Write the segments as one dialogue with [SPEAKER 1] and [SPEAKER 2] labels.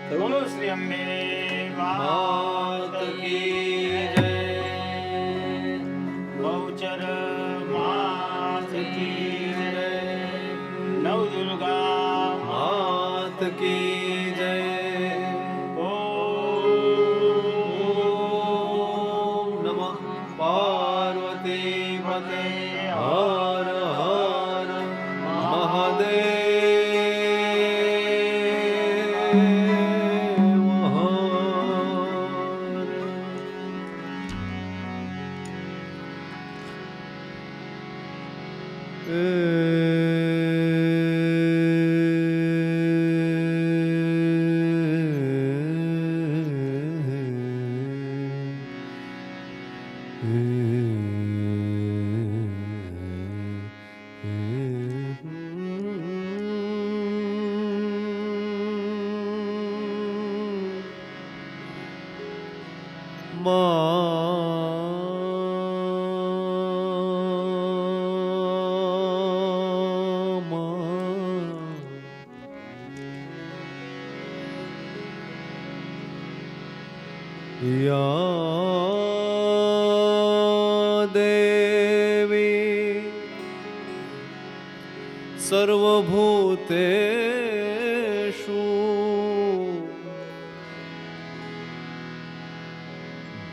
[SPEAKER 1] બોલો શ્રી અંબે
[SPEAKER 2] માત કી જય,
[SPEAKER 1] બહુચર માત કી જય, નવદુર્ગા
[SPEAKER 2] માત કી જય. ઓમ નમઃ પાર્વતી પતે હર હર યા દેવી સર્વભૂતેષુ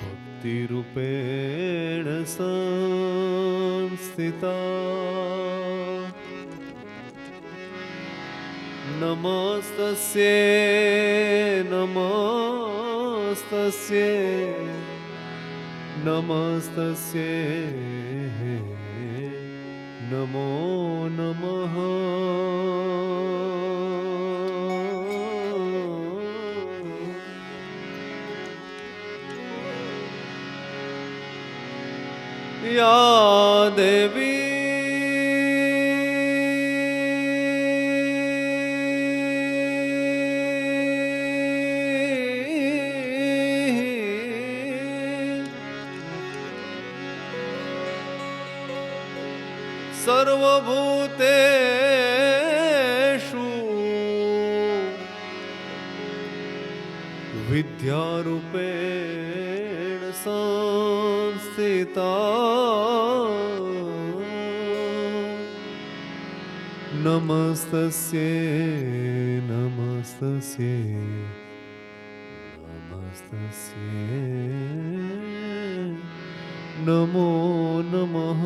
[SPEAKER 2] ભક્તિરૂપેણ સંસ્થિતા નમસ્તસ્યૈ નમસ્તસ્યૈ નમસ્તસ્યૈ નમો નમઃ. યા દેવી સર્વભૂતેષુ વિદ્યારૂપેણ સંસ્થિતા નમસ્તસ્યૈ નમસ્તસ્યૈ નમસ્તસ્યૈ નમો નમઃ.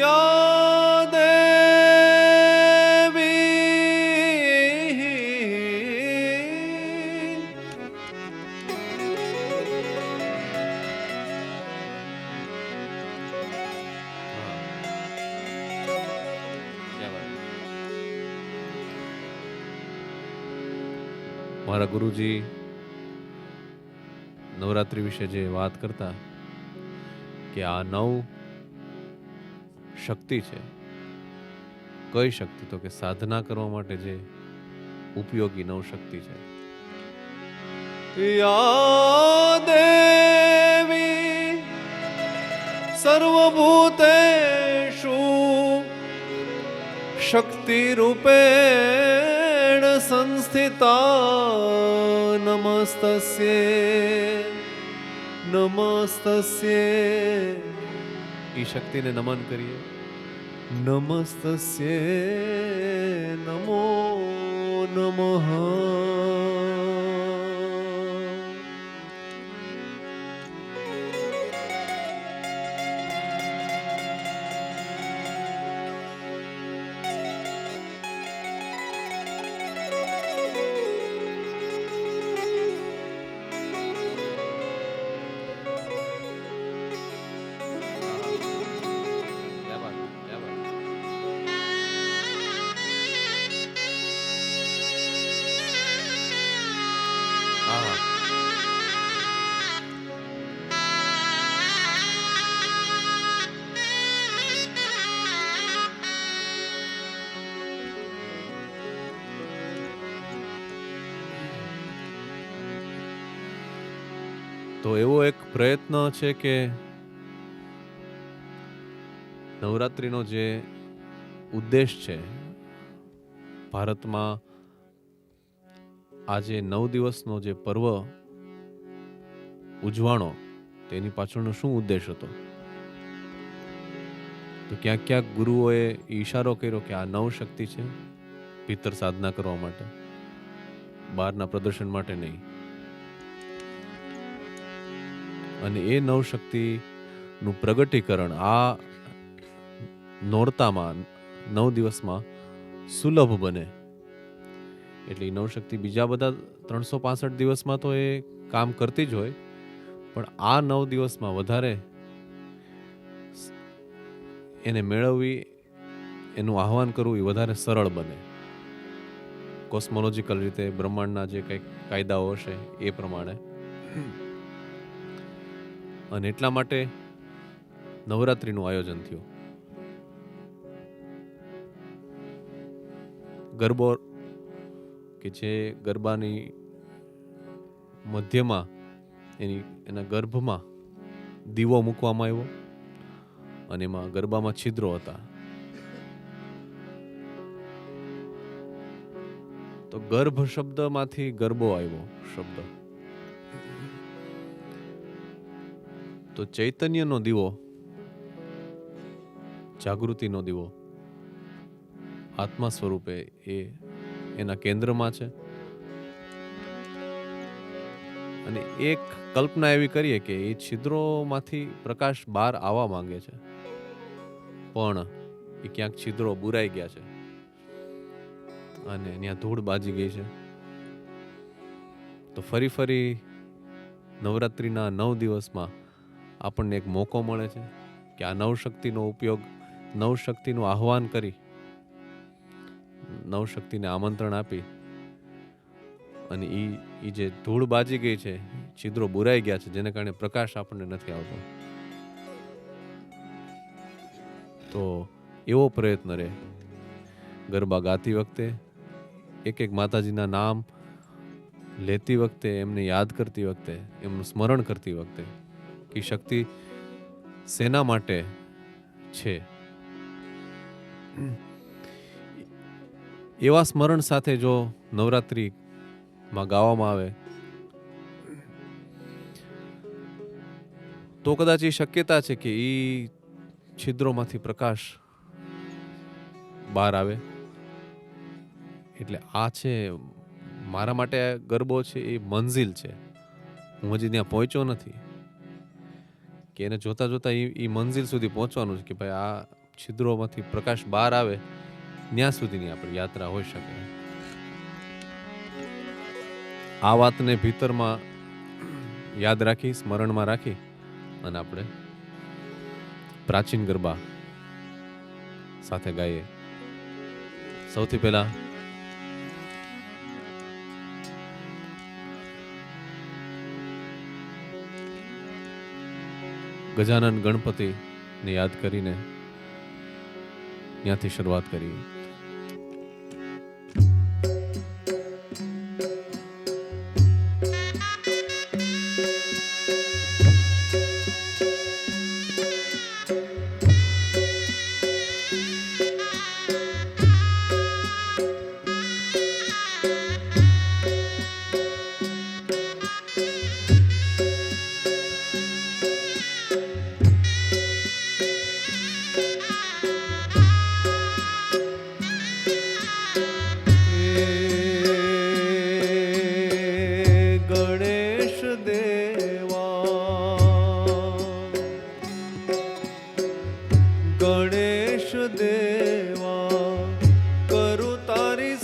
[SPEAKER 2] યા દેવી મારા ગુરુજી નવરાત્રી વિશે જે વાત કરતા કે આ 9 શક્તિ છે. કઈ શક્તિ? તો કે સાધના કરવા માટે જે ઉપયોગી 9 શક્તિ છે. યા દેવી સર્વભૂતેષુ શક્તિરૂપેણ સંસ્થિતા નમસ્તસ્યૈ નમસ્તસ્યૈ. ઈ શક્તિને નમન કરીએ. નમસ્તસ્યૈ નમો નમઃ. તો એવો એક પ્રયત્ન છે કે નવરાત્રિનો જે ઉદ્દેશ છે, ભારતમાં આજે 9 દિવસનો જે પર્વ ઉજવાણો, તેની પાછળનો શું ઉદ્દેશ હતો? તો ક્યાંક ક્યાંક ગુરુઓએ ઈશારો કર્યો કે આ નવ શક્તિ છે ભીતર સાધના કરવા માટે, બહારના પ્રદર્શન માટે નહીં. અને એ નવ શક્તિનું પ્રગટીકરણ આ નોરતામાં 9 દિવસમાં સુલભ બને. એટલે એ નવશક્તિ બીજા બધા 365 દિવસમાં તો એ કામ કરતી જ હોય, પણ આ 9 દિવસમાં વધારે એને મેળવવી, એનું આહ્વાન કરવું એ વધારે સરળ બને. કોસ્મોલોજીકલ રીતે બ્રહ્માંડના જે કંઈક કાયદાઓ હશે એ પ્રમાણે. અને એટલા માટે નવરાત્રિનું આયોજન થયું. ગરબો કે જે ગરબાની મધ્યમાં એના ગર્ભમાં દીવો મૂકવામાં આવ્યો અને એમાં ગરબામાં છિદ્રો હતા. તો ગર્ભ શબ્દમાંથી ગરબો આવ્યો શબ્દ. તો ચૈતન્યનો દીવો, જાગૃતિનો દીવો આત્મા સ્વરૂપે એ એના કેન્દ્રમાં છે. અને એક કલ્પના એવી કરીએ કે એ છિદ્રોમાંથી પ્રકાશ બહાર આવવા માંગે છે, પણ એ ક્યાંક છિદ્રો બુરાઈ ગયા છે અને ત્યાં ધૂળ બાજી ગઈ છે. તો ફરી નવરાત્રિના 9 દિવસમાં આપણને એક મોકો મળે છે કે આ નવશક્તિનો ઉપયોગ, નવશક્તિનું આહ્વાન કરી, નવશક્તિને આમંત્રણ આપી અને એ જે ધૂળ બાજી ગઈ છે, છિદ્રો બુરાઈ ગયા છે, જેને કારણે પ્રકાશ આપણને નથી આવતો, તો એવો પ્રયત્ન રહે ગરબા ગાતી વખતે, એક એક માતાજીના નામ લેતી વખતે, એમને યાદ કરતી વખતે, એમનું સ્મરણ કરતી વખતે કે શક્તિ શેના માટે છે, એવા સ્મરણ સાથે જો નવરાત્રિમાં ગાવામાં આવે તો કદાચ એ શક્યતા છે કે એ છિદ્રોમાંથી પ્રકાશ બહાર આવે. એટલે આ છે મારા માટે ગરબો છે, એ મંઝિલ છે. હું હજી ત્યાં પહોંચ્યો નથી કે એને જોતા જોતા એ મંઝિલ સુધી પહોંચવાનું છે કે ભાઈ આ છિદ્રોમાંથી પ્રકાશ બહાર આવે ત્યાં સુધીની આપણી યાત્રા હોઈ શકે. આ વાતને ભીતરમાં યાદ રાખી, સ્મરણમાં રાખી અને આપણે પ્રાચીન ગરબા સાથે ગાઈએ. સૌથી પહેલા ગજાનન ગણપતિને યાદ કરીને ત્યાંથી શરૂઆત કરીએ.
[SPEAKER 3] ગણેશ દેવા કરું તારી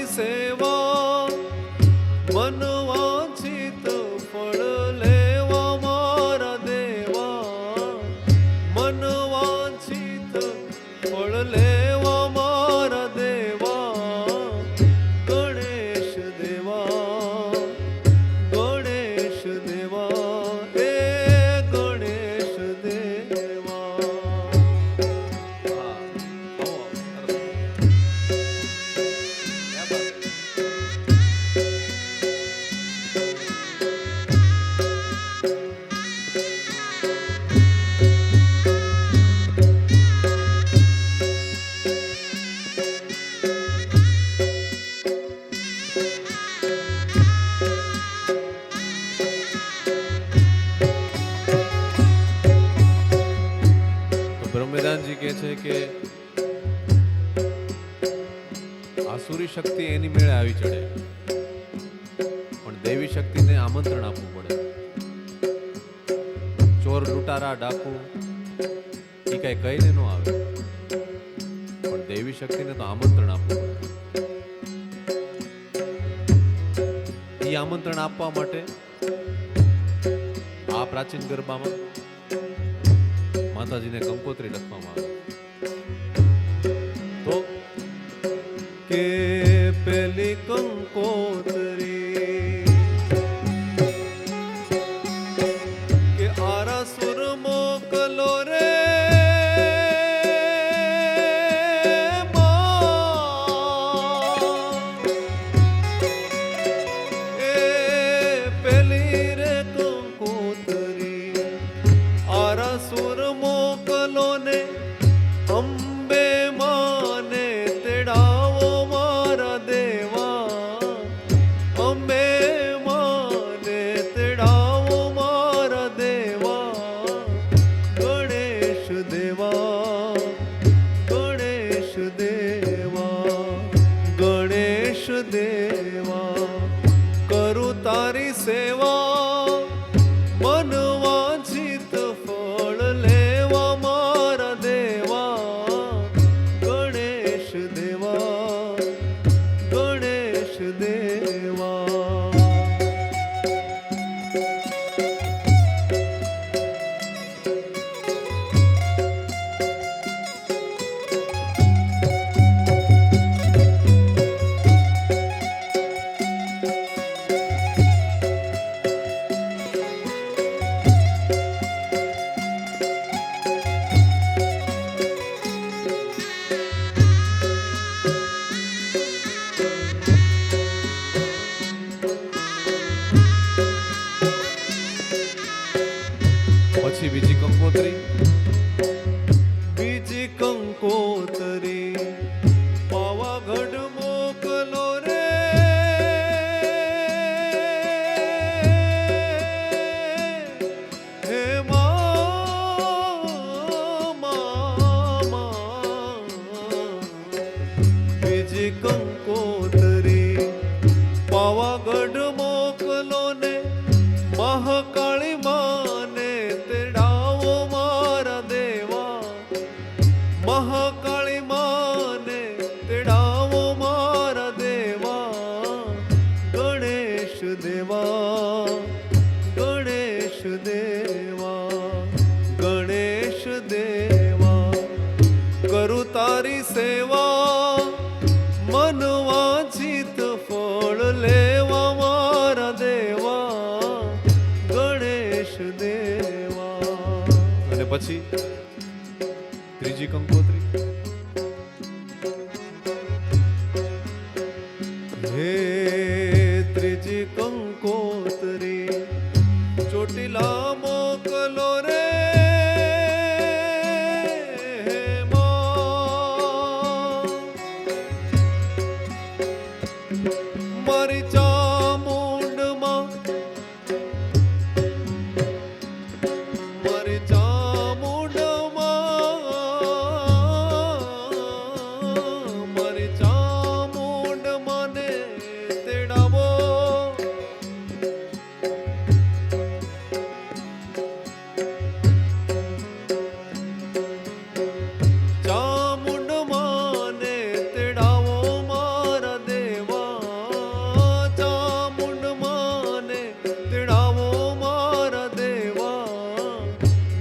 [SPEAKER 3] સેવા.
[SPEAKER 2] તો બ્રહ્મદાનજી કહે છે કે આસુરી શક્તિ એની મેળે આવી ચડે, પણ દેવી શક્તિને આમંત્રણ આપવું પડે. ચોર લૂંટારા ડાકુ એ કઈ કહીને ન આવે, પણ દેવી શક્તિને તો આમંત્રણ આપવું પડે. એ આમંત્રણ આપવા માટે આ પ્રાચીન ગરબામાં માતાજીને કંકોત્રી લખવામાં આવે. તો કે પેલી કંકોત્રી કે આરાસુર મોકલો રે બીજી કંકોત્રી પાવાગઢ મોકલો રે હે બીજી કંકોત્રી પાવાગઢ મોકલો ને મહાકાળી માને તેડાવો મારા દેવા. મહાકાળી માને તેડાવો મારા દેવા. ગણેશ દેવા, ગણેશ દેવા, ગણેશ દેવા, કરું તારી સેવા મન વાંચિત ફળ લેવા મારા દેવા. ગણેશ દેવા. અને પછી ત્રીજી કંકોત્રી હે ત્રીજી કંકોત્રી ચોટીલા મોકલો રે મારી ચામુંડમાં મારી ચામુંડમાં ને તેડાવો. ચામુંડમાં ને તેડાવો મારા દેવા. ચામુંડમાં ને તેડાવો મારા દેવા.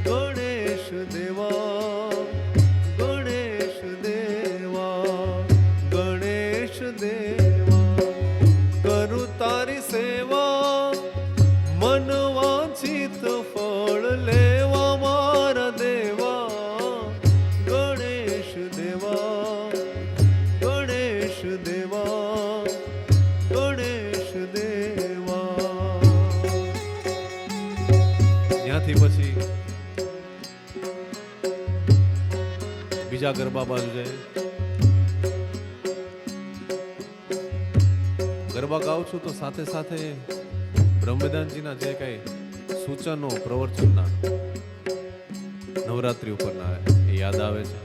[SPEAKER 2] ગણેશ દેવા, ગણેશ દેવા, ગણેશ દેવા, કરું તારી સેવા મન વાંચિત ફળ લેવા મારા દેવા. ગણેશ દેવા, ગણેશ દેવા, ગણેશ દેવા. ત્યાંથી પછી બીજા ગરબા બાજુ જાય. ગરબા ગાઉં છું તો સાથે સાથે બ્રહ્મદાનજીના જે કઈ સૂચનો પ્રવચનના નવરાત્રી ઉપરના એ યાદ આવે છે.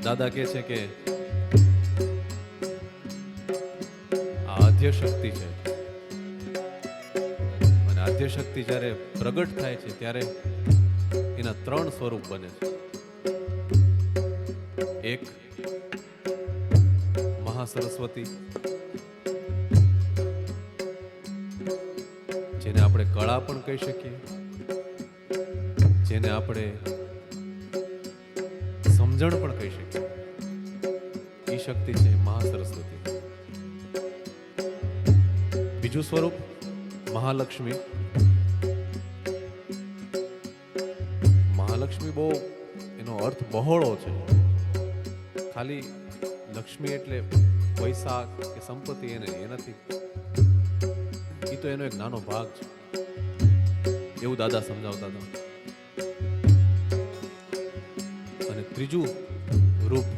[SPEAKER 2] દાદા કહે છે કે આ આદ્ય શક્તિ છે અને આદ્ય શક્તિ જ્યારે પ્રગટ થાય છે ત્યારે એના 3 સ્વરૂપ બને છે. એક મહાસરસ્વતી, જેને આપણે કળા પણ કહી શકીએ, જેને આપણે સમજણ પણ કહી શકીએ. એ શક્તિ છે મહાસરસ્વતી. બીજું સ્વરૂપ મહાલક્ષ્મી. મહાલક્ષ્મી બહુ એનો અર્થ બહોળો છે. ખાલી લક્ષ્મી એટલે પૈસા કે સંપત્તિ એ નથી, એ તો એનો એક નાનો ભાગ છે, એવું દાદા સમજાવતા હતા. અને ત્રીજું રૂપ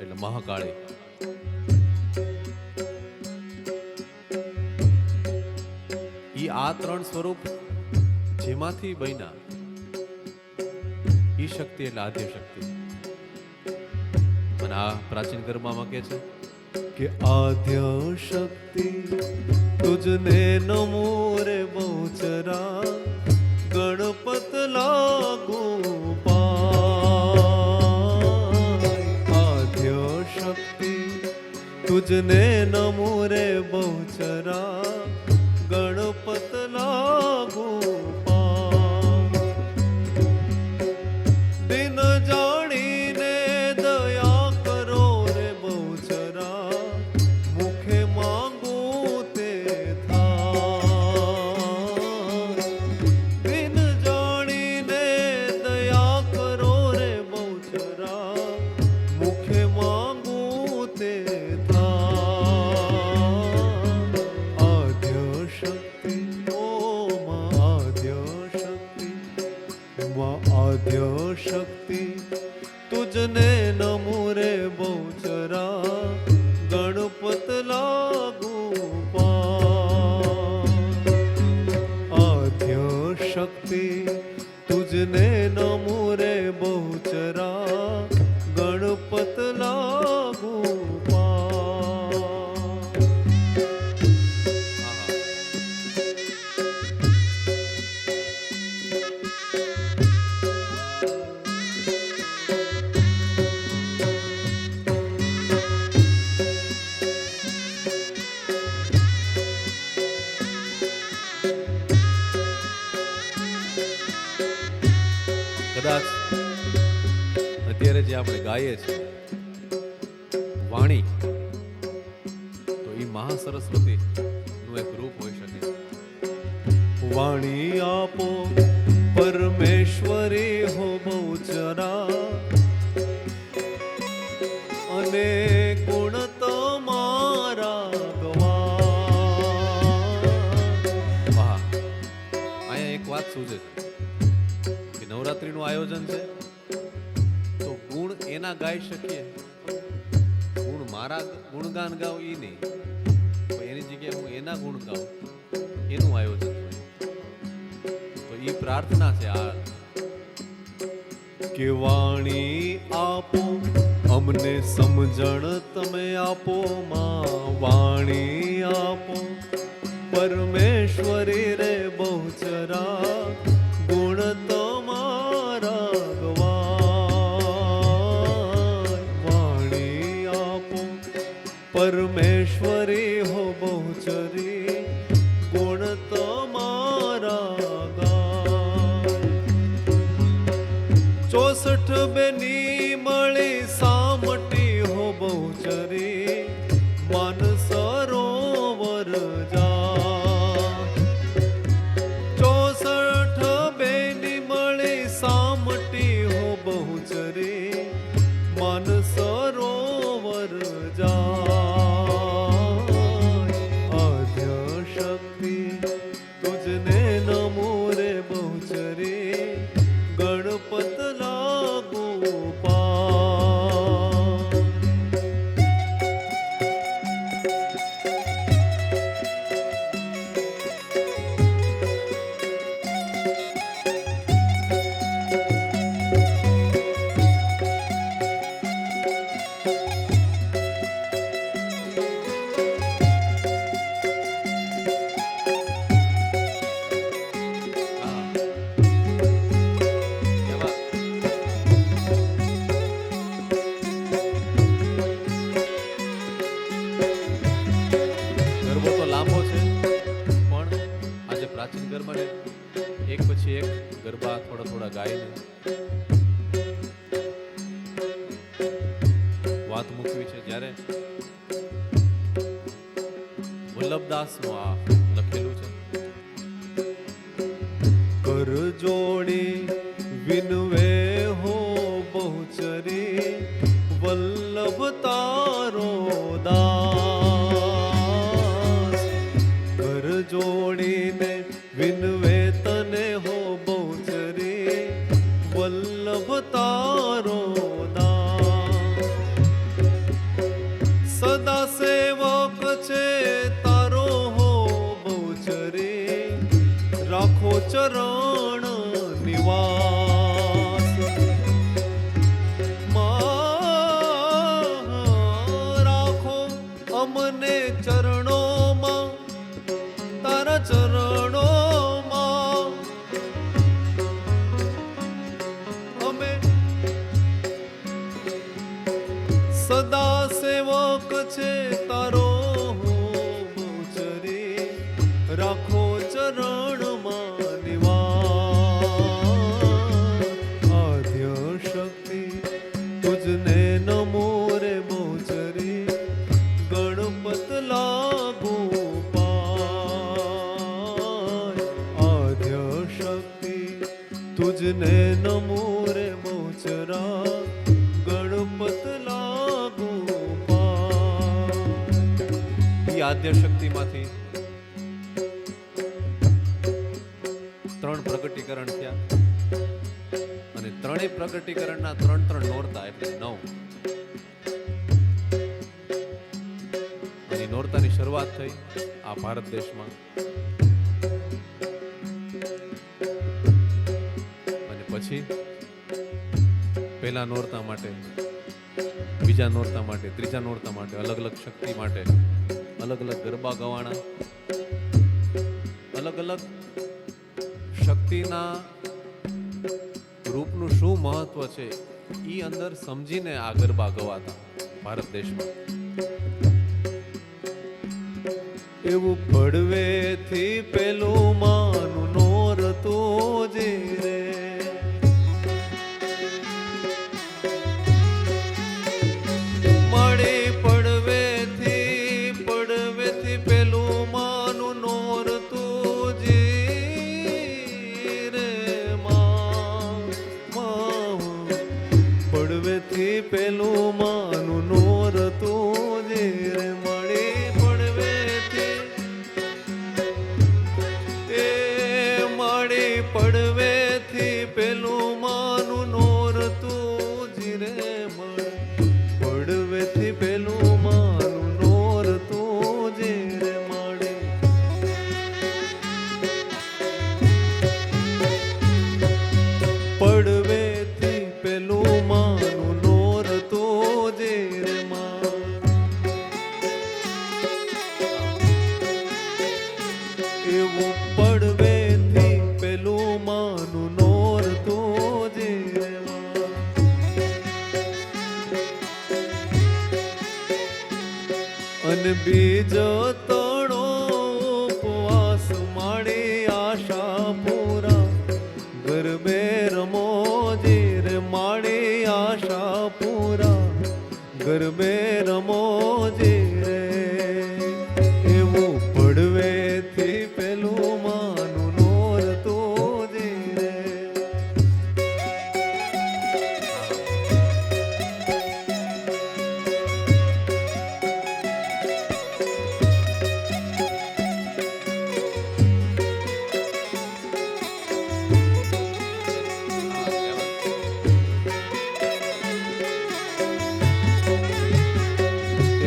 [SPEAKER 2] એટલે મહાકાળી. ઈ આ 3 સ્વરૂપ જેમાંથી બન્યા ઈ શક્તિ એટલે આદ્ય શક્તિ. અને આ પ્રાચીન ગરબામાં કે છે કે આદ્ય શક્તિ તુજને નમો રે બહુચરા, ગણપત લાગુ પાય. આદ્ય શક્તિ તુજને નમો રે બહુચરા, ગણપત લાગુ પાય. દિન જાણીને દયા કરો રે બહુચરા, મુખે માંગો તે થાય. દિન જાણીને દયા કરો રે બહુચરા, મુખે માંગો તે થાય. આદ્ય શક્તિ ઓ માં આદ્ય શક્તિ, માં આદ્ય શક્તિ તુજને નમો રે બહુચરા, ગણપત લાગુ પાય. આદ્ય શક્તિ તુજને નમો રે બહુચરા, ગણપત લાગુ પાય. કદાચ અત્યારે જે આપણે ગાઈએ છીએ વાણી, તો એ મહાસરસ્વતી નું એક રૂપ હોઈ શકે. વાણી આપો પરમેશ્વરી હો બહુચરા, અને ગુણ તમારા ગવા. વાહ, અહીંયા એક વાત સૂચે છે, નવરાત્રીનું આયોજન છે તો ગુણ એના ગાઈ શકીએ, ગુણ મારા ગુણગાન ગાવ એ નહીં, એની જગ્યાએ હું એના ગુણ ગાઉં, એનું આયોજન છે. તો એ પ્રાર્થના છે આ કે વાણી આપો અમને સમજણ તમે આપો માં. વાણી આપો પરમેશ્વરી રે બહુચરા, ગુણ તમારા ગવાય. વાણી આપો પરમેશ્વરી હો બહુચરી, ગુણ તમારા ગાય. 64 બેની મળી સામટી હો બહુચરી, માન સરોવર જા. 64 બેની મળી સામટી હો બહુચરી, માન સરોવર જા. આદ્ય શક્તિ તુજને નમો રે બહુચરી, ગણપત લાગુ પાય. પ્રાચીન ગરબાને એક પછી એક ગરબા થોડા ગાઈને વાત મૂકવી છે. જ્યારે વલ્લભદાસનું આ લખેલું છે, કર જોડી વિનવે હો બહુચરી વલ્લભ તારો દાસ, કર જોડીને વિનવે તને હો બહુચરી વલ્લભ તારો દાસ, સદા સેવક છે તારો હો બહુચરી રાખો ચરણ નિવાસ, રાખો અમને ચરણોમાં તારા ચરણોમાં, અમે સદા સેવક છે તારો બહુચરી રાખો ચરણમાં નિવાસ, આદ્ય શક્તિ તુજને નમો રે બહુચરી ગણપત લાગુ પાય, આદ્ય શક્તિ તુજને નમો રે બહુચરા ગણપત લાગુ પાય. આદ્ય શક્તિમાંથી ત્રણ પ્રગટીકરણ થયા અને ત્રણેય પ્રગટીકરણના ત્રણ નોરતા એટલે 9. અને નોરતાની શરૂઆત થઈ આ ભારત દેશમાં અને પછી પહેલા નોરતા માટે, બીજા નોરતા માટે, ત્રીજા નોરતા માટે અલગ અલગ શક્તિ માટે અલગ અલગ ગરબા ગવાણા, અલગ અલગ શક્તિના રૂપનું શું મહત્વ છે એ અંદર સમજીને આ ગરબા ગવાતા ભારત દેશમાં. એવું પડવેથી પેલું માનું નોરતું જે રે, મળે પડવેથી પેલું માનું નોરતું જે રે, પડવેથી પેલું માનું નોરતું જે રે, મળે પડવેથી એ મળે પડવેથી પેલું માનું નોરતું જે રે, મળે પડવેથી પેલું માનું નોરતું જે રે, મળે પડવેથી પેલું માનું નોરતું જે રે, એવું પડવેથી પેલું માનું નોરતું જે રે, અને બીજ તણો ઉપવાસ માડી આશા પૂરા ગરબે રમો જે રે, માડી આશા પૂરા ગરબે રમો જે રે, એવું પડવેથી પેલું માનું નોરતું જે રે.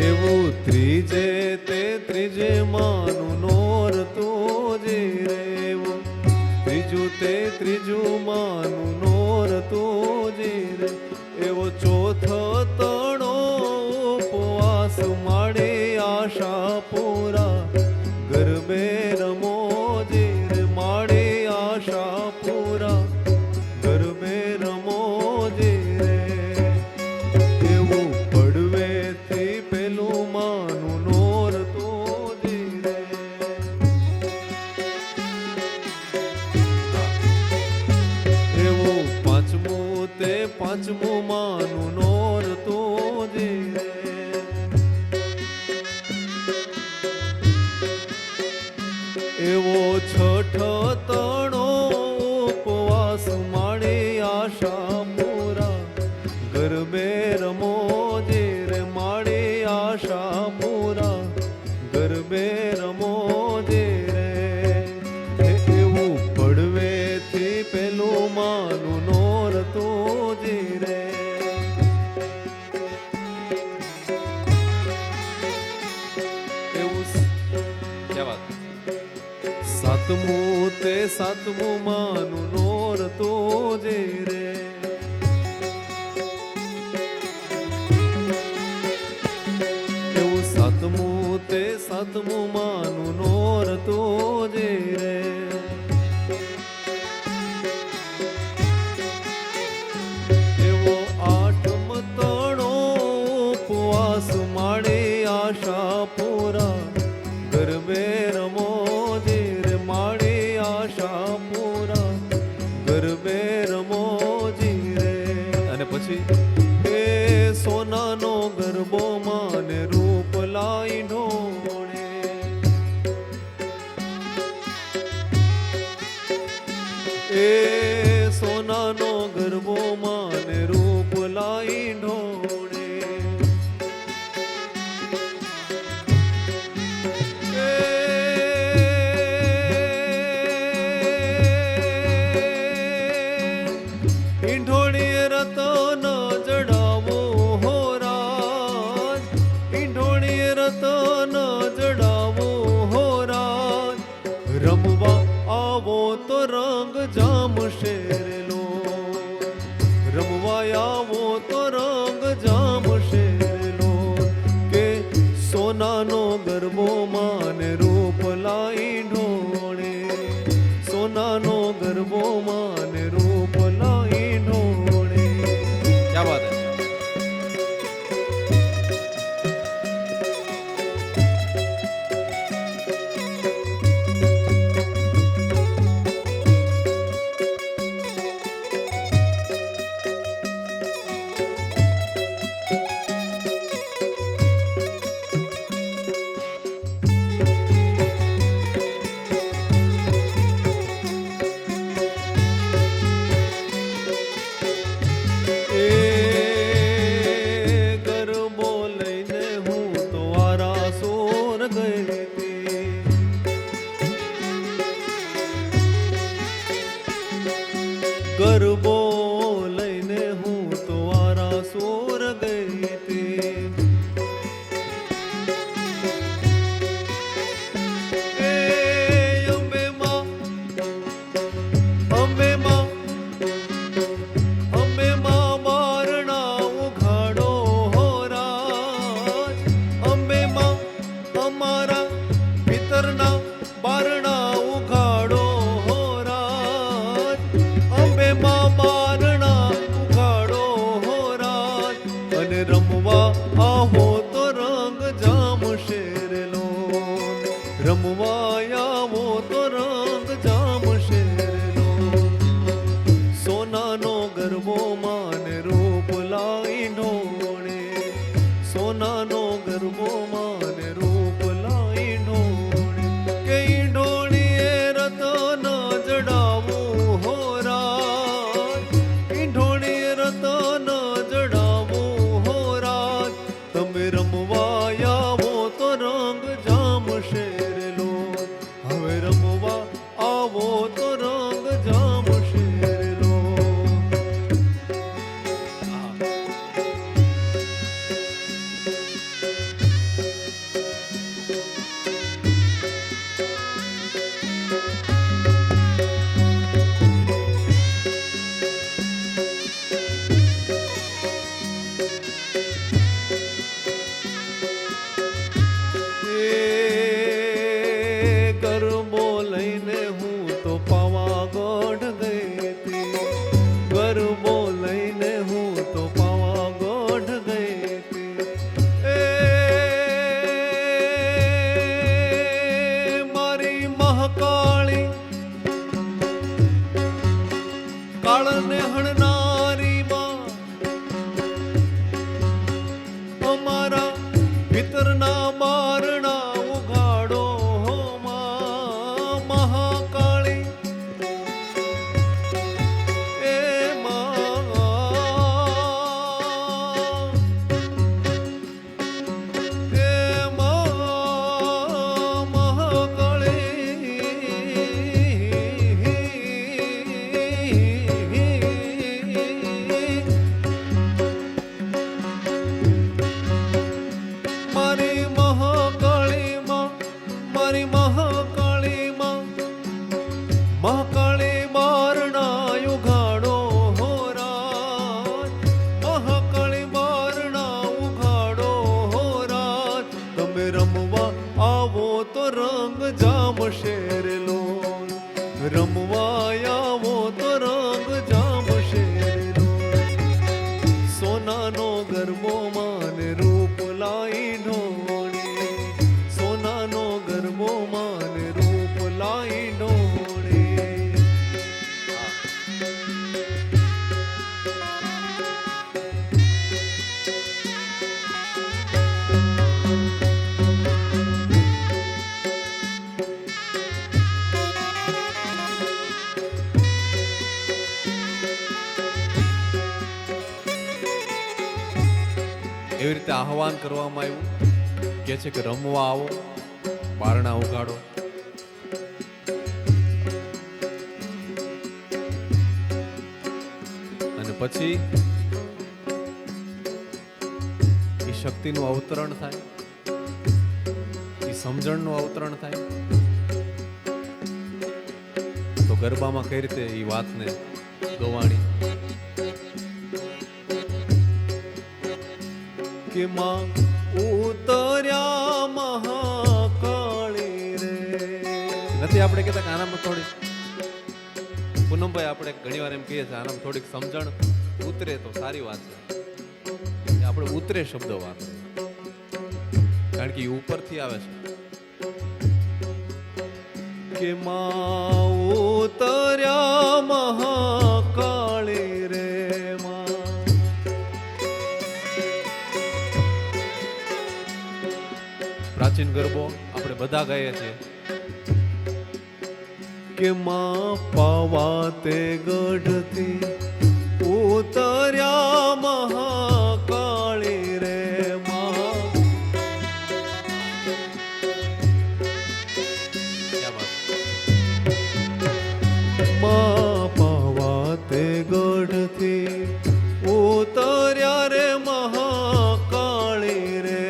[SPEAKER 2] એવું ત્રીજે તે ત્રીજે માનું નોરતું જે રે, એવું ત્રીજું તે ત્રીજું માનું નોરતું જે રે, એવો ચોથો તણો ઉપવાસ માડે આશા પૂરા ગરબે રમો જે રે, માડે આશા પૂરા ગરબે રમો જે રે, એવું પડવેથી પેલું માનું નોરતું જે રે. છઠ તણો ઉપવાસ માણે આશા પૂરા ગરબે રમો જે રે માણે આશા પૂરા ગરબે રમો જે રે એવું પડવેથી પેલું માનું નોરતું જે રે સાતમું તે સાતમું માનું નોરતો જે રે એવું સાતમું તે સાતમું માનું નોરતો જે રે એવો આઠમ તણો ઉપવાસ માણે આશા પૂરા ગરબે રમો જે માણે આશા પૂરા ગરબે રમોજી રે અને પછી એ સોનાનો ગરબો માને રૂપ લાઈ ઢોળે એ સોનાનો ગરબો માને રૂપ લાઈ ઢોળે રતન જડાવો હો રાજ ઈંઢોળી રતન જડાવો હો રાજ રમવા આવો તો રંગ જામશે રેલો રમવા આવો તો રંગ જામશે રેલો કે સોનાનો ગરબો માને રૂપ લાઈ ઢોળે સોનાનો ગરબો માને રૂપ લાઈ ઢોળે क्या बात है ગરબો લઈને હું તો વારા સોર ગઈ હતી એ અંબે માં બારણા ઉઘાડો હો રાજ અંબે માં અમારા ભીતરના બારણા ઉઘાડો હો રાજ અંબે માં બારણા ઉઘાડો હો રાજ અને રમવા આવો તો રંગ જામશે રેલો રમવા આવો તો રંગ જામશે રેલો સોનાનો ગરબો માને રૂપ લાઈ ઢોળે સોનાનો ગરબો માને રૂપ લાઈ ઢોળે કે ઢોળીએ રતન જડાવું હો રાજ ઢોળીએ રતન જડાવું હો રાજ તમે રમવા આવો તો રંગ જામશે રેલો હવે રમવા આવો તો રંગ જામશે રેલો ગરબો લઈને હું તો પાવાગઢ ગઈ હતી ગરબો લઈને હું તો પાવાગઢ ગઈ હતી એ મારી મહાકાળી કાળને હણનારી માં અમારા ભીતરના બારણા ઉઘાડો હો માં મહા રમવા આવો તો રંગ જામશે રે લોલ, રમવા આવો તો રંગ જામશે રે લોલ. સોનાનો ગરબો માને રૂપ લાઈ ઢોળી, સોનાનો ગરબો માને રૂપ લાઈ ઢોળી. એવી રીતે આહવાન કરવામાં આવ્યું કે છે કે રમવા આવો, બારણા ઉગાડો. અને પછી એ શક્તિનું અવતરણ થાય, એ સમજણનું અવતરણ થાય. તો ગરબામાં કઈ રીતે એ વાતને ગવાણી કે માં ઉતર્યા મહાકાળી રે. નથી આપણે કહેતા કે આનામાં થોડી પૂનમભાઈ આપણે ઘણી વાર એમ કહીએ છીએ આનામાં થોડીક સમજણ ઉતરે તો સારી વાત છે. આપણે ઉતરે શબ્દ વાપરે કારણ કે એ ઉપરથી આવે છે કે માં ઉતર્યા મહાકાળી રે. પ્રાચીન ગરબો આપણે બધા ગાઈએ છીએ કે માં પાવાતે ગઢથી ઉતર્યા મહાકાળી રે. માં પાવાતે ગઢથી ઉતર્યા રે મહાકાળી રે.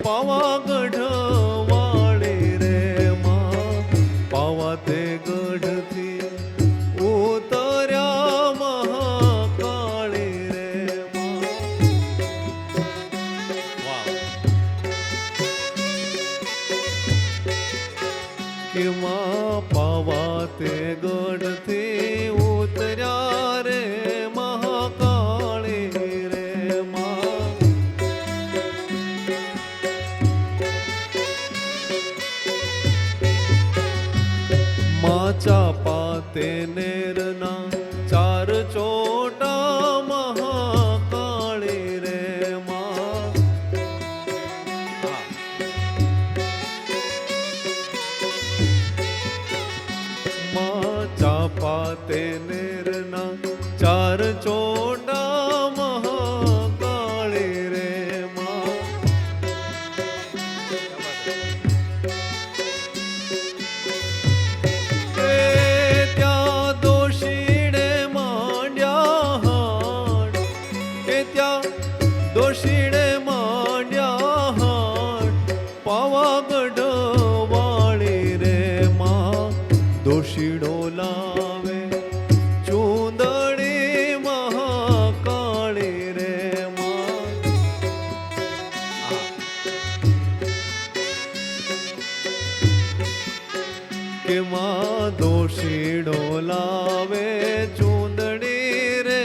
[SPEAKER 2] પાવાગઢ વાળી રે માં પાવાતે ગઢથી ઉતર્યા મહાકાળી રે. કે માં પાવાતે ગઢથી ઉતર્યા રે મહાકાળી રે. ચાપાતે નેરના ચાર ચોટા મહાકાળી રે. માં ચાપાતે નેરના ચાર ચોટા મહાકાળી રે. દોષીડે માંડ્યા હાટ પાવાગઢ વાળી રે. માં દોષીડો લાવે ચૂંદડી મહાકાળી રે. કે માં દોષીડો લાવે ચૂંદડી રે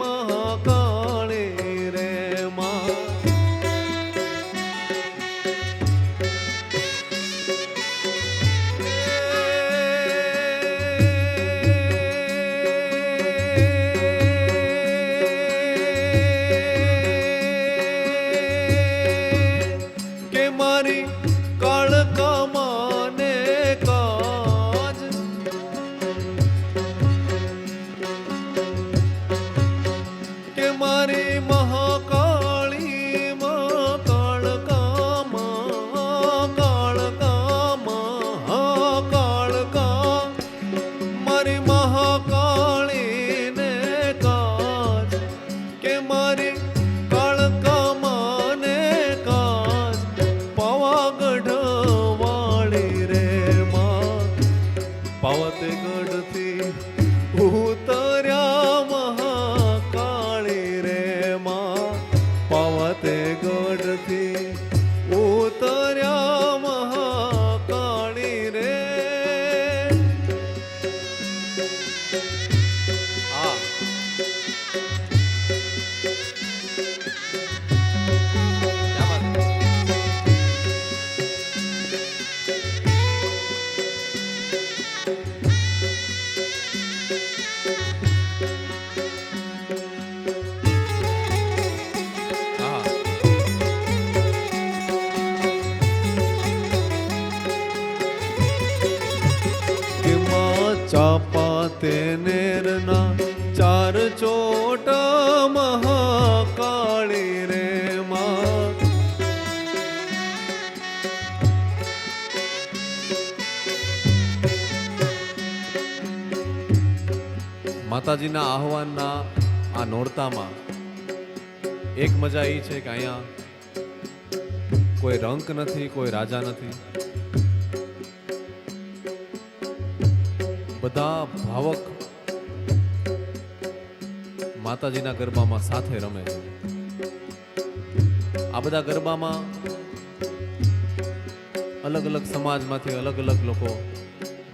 [SPEAKER 2] મહાકાળી. મારી કાળકા માને કાજ માતાજીના આહવાનના આ નોરતામાં એક મજા એ છે કે અહીંયા કોઈ રંક નથી, કોઈ રાજા નથી, બધા ભાવક માતાજીના ગરબામાં સાથે રમે છે. આ બધા ગરબામાં અલગ અલગ સમાજમાંથી અલગ અલગ લોકો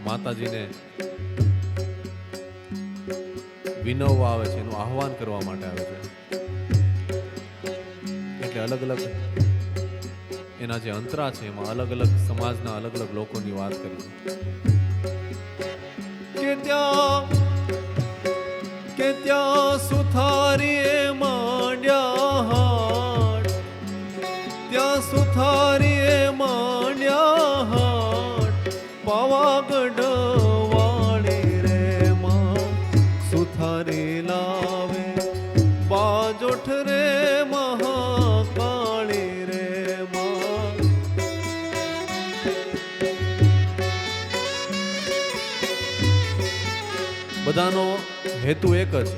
[SPEAKER 2] માતાજીને વિનવવા આવે છે, એનું આહવાન કરવા માટે આવે છે. એટલે અલગ અલગ એના જે અંતરા છે એમાં અલગ અલગ સમાજના અલગ અલગ લોકોની વાત કરી કે ત્યાં સુથારીએ માંડ્યા હાટ, ત્યાં સુથારીએ માંડ્યા હાટ, પાવાગઢ વાળી રે માં સુથારી લાવે, બાજોઠ રે મહાકાળી રે માં. બધાનો હેતુ એક જ,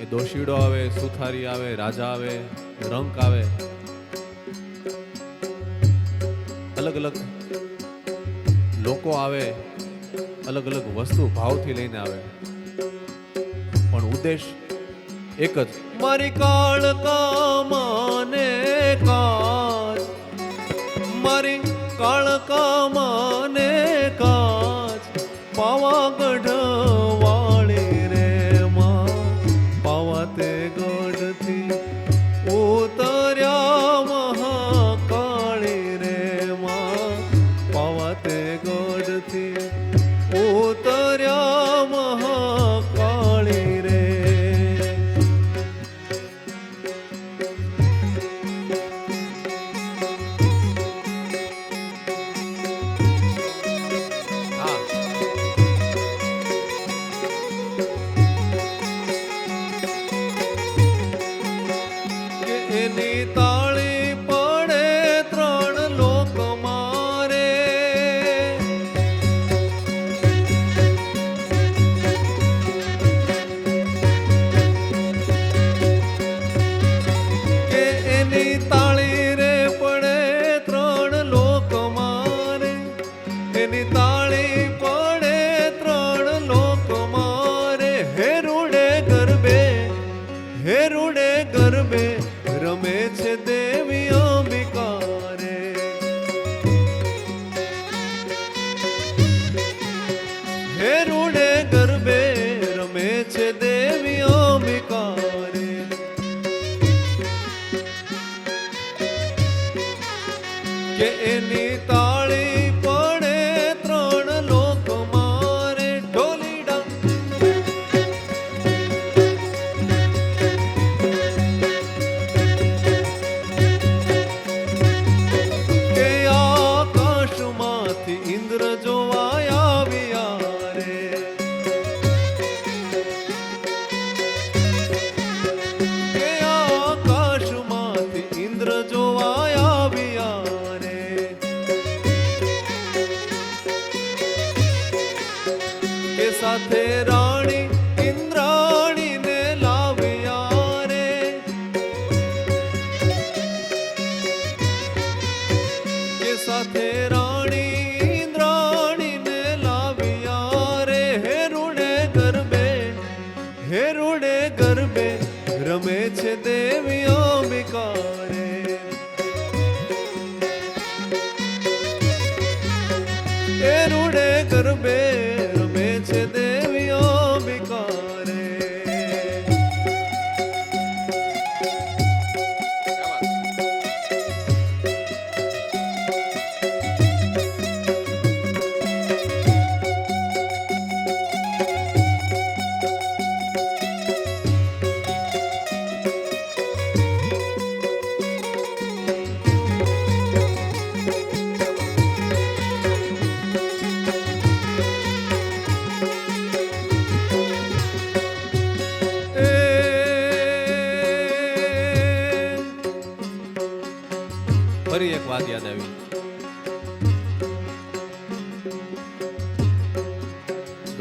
[SPEAKER 2] એ દોશીડો આવે, સુથારી આવે, રાજા આવે, રંક આવે, અલગ અલગ લોકો આવે, અલગ અલગ વસ્તુ ભાવથી લઈને આવે, પણ ઉદ્દેશ એક જ, મારી કાળકા માને કાજ, મારી કાળકા માને કાજ, પાવાગઢ વાળી રે માં, પાવાતે ગઢથી ઉતર્યા મહાકાળી રે માં, પાવાતે ગઢથી ઉતર્યા મહાકાળી રે. એની તાળી પડે ત્રણ લોક મારે, કે એની તાળી રે પડે ત્રણ લોક મારે, એની તાળી પડે ત્રણ લોક મારે. હેરુડે ગરબે, હેરુડે ગરબે રમે છે દેવી અંબિકા રે, હેરુડે ગરબે રમે છે દેવી અંબિકા રે. કે એની તાળી પડે ત્રણ લોક મારે. ઢોલીડા કે આકાશમાંથી ઇન્દ્ર જોવા આવ્યા રે, કે આકાશમાંથી ઇન્દ્ર જોવા આવ્યા રે. કે સાથે રાણી ઇન્દ્રાણીને લાવ્યા રે, કે સાથે રાણી ઇન્દ્રાણીને લાવ્યા રે. હેરુડે ગરબે, હેરુડે ગરબે રમે છે દેવી અંબિકા રે. હેરુડે ગરબે રમે છે દેવી અંબિકા રે. ફરી એક વાત યાદ આવી.